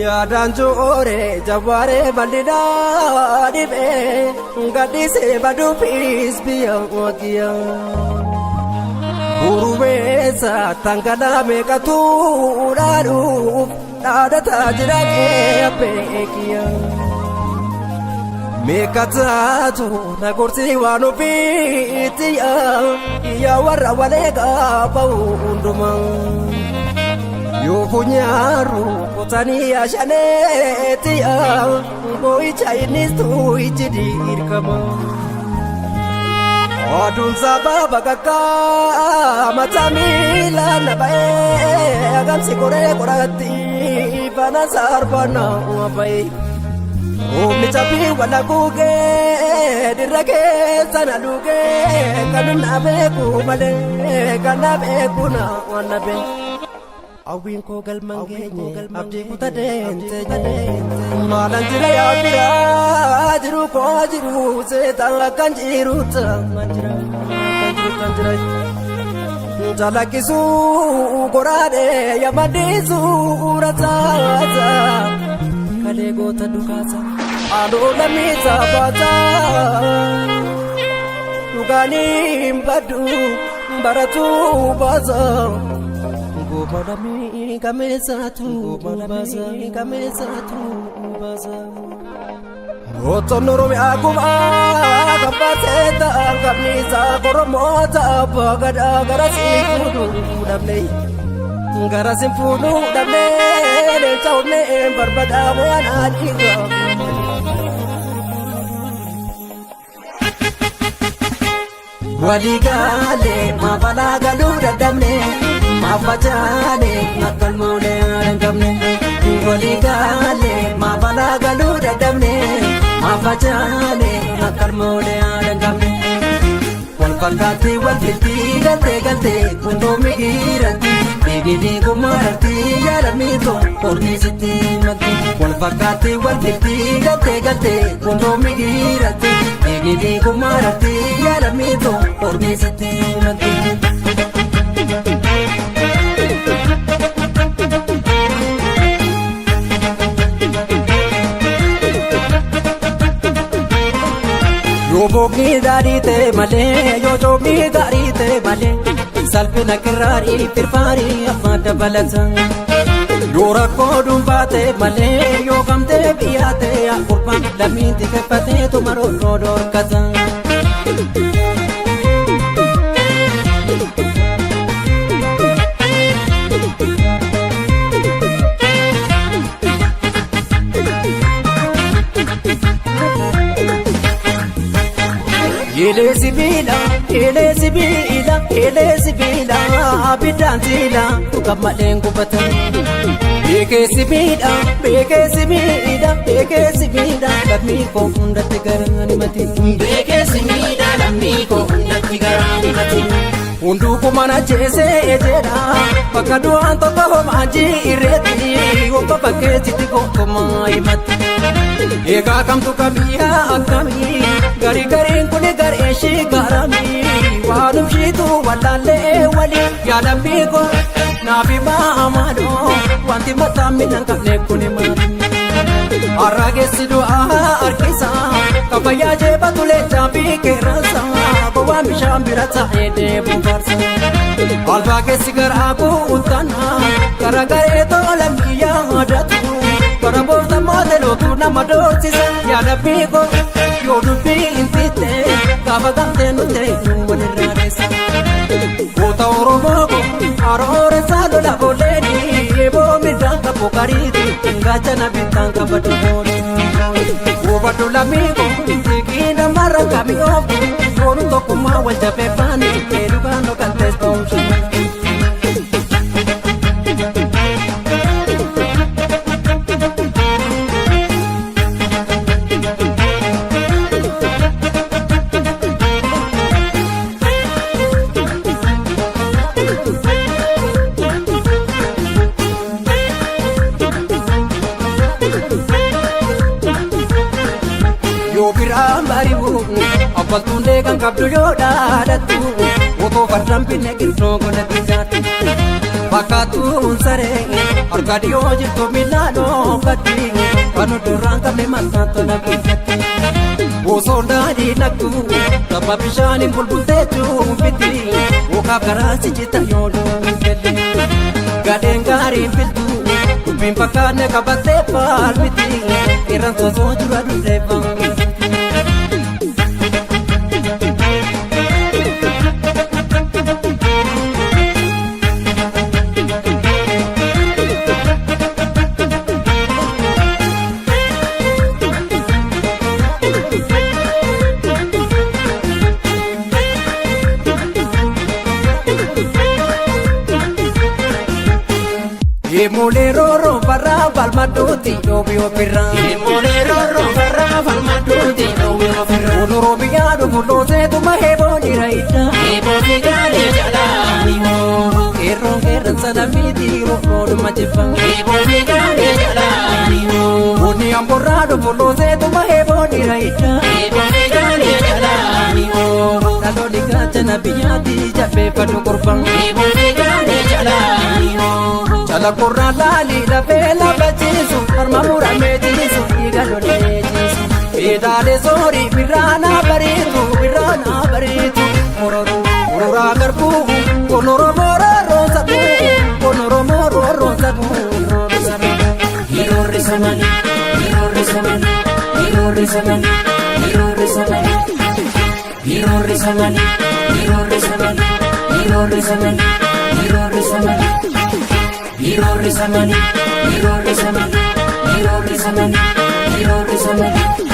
Danjo ore jaware bandida dibe gadi se badu peace biya wakia Uruwe sa tangana mekatu daru dada tajira ke apekia Mekatatu na kursi wano pitiya ya warra walega paundumang Yo punyaru kotani ashaneti boy Chinese tu ijidir kama Adun sababa kaka matamila nabae agam sikore korati bana sarbana wabai Om chapi wala kuge dirake sanaluge kanuna be kumale kanabe kuna wanabe Awin ko galmangenye abdi kutadente malan jira ya bira jiru ko jiru se talakan jiru manjira kanjira jala kisu gorade ya madisu rata kale gota dukasa ado lamita bata dugani mbadu baratu baza Madami kamesa tu baza Otonoro me akuma kapaseta kamisa koromota bagada garasi fudu damne garasi fudu damne le chaune barbada wana diga Waligale mabalaga luda damne Mafajane makalmone arangamne Waligale mabalaga luda damne Mafajane makalmone arangamne Walfakati walfiti galte kundo migirati Bigini kumarati yaramito ornisiti mati Walfakati walfiti galte kundo migirati Bigini kumarati yaramito ornisiti mati Yo bogi dari te male, yo jogi dari te male Salpe na kirari pirpari afata balatan Yo rakko dumbate male, yo gamte biyate Akurpan laminti kepate tumaro rodor kazan Ele sibila abidantila tukamalengo batan Beke sibila lamiko undate garani mati Beke sibila lamiko undate garani mati Undu kumana jese ejera pakadu antoka homaji ireti opa paketi tiko komai mati Ega kam tu kamiya akami gari kune gari shi garami wadum shi tu walale wali yalamiko nabi ma amado wanti matamina kale kune mari arage sidu arkisa kabaya je batule chapi ke rasa bawa mishambira ta ede bukarsa alba ke sigar aku utana karagare to lambiya madatu Parabota modelo tu na madortisa ya nabigo yo dupi intite kavagante no te numone raresa Ota oromo arore sado la boleni ebo midanga pokariti ngacha na bitanga batoni o batula migo tikina maranga mi obu koru to kuma walja pepani erugano kantes tonshi Abaltunde kan kabdu yo dadatu Woko farram pinne kirno gona tijatu Bakatu unsare gadi yoo jirtu milaanoo gadi kan duraan qabne mataa tola biifatti. Osoo daadhii naqxu tapha bishaaniin bulbulteetu biti mukaaf garaa si jita yoo duubatti. Gadeen gaariin biltu dubbiin fakkaanne qabattee faalmiti irraan sosoo jira dudheeffamti. Molero barra balmaduti obio pirra molero barra balmaduti obio pirra onoro biyado fulose tu mahebo ni raita ebo bigale jala ni mo erro erran sadamiti ro majefang ebo bigale jala ni mo oni amborrado fulose tu mahebo ni raita ebo bigale jala ni mo talo digacha nabiyati jabe padu kurban ebo bigale jala ni mo Chala korra lali la vela bachisu karma mura mejisu igalo nejisu edale sori birana baritu orora garbu onoro moro rosabu onoro moro rosabu hirori samani hirori samani hirori samani hirori samani hirori samani hirori samani hirori samani hirori samani Hiro Risamani, Hiro Risamani, Hiro Risamani, Hiro Risamani.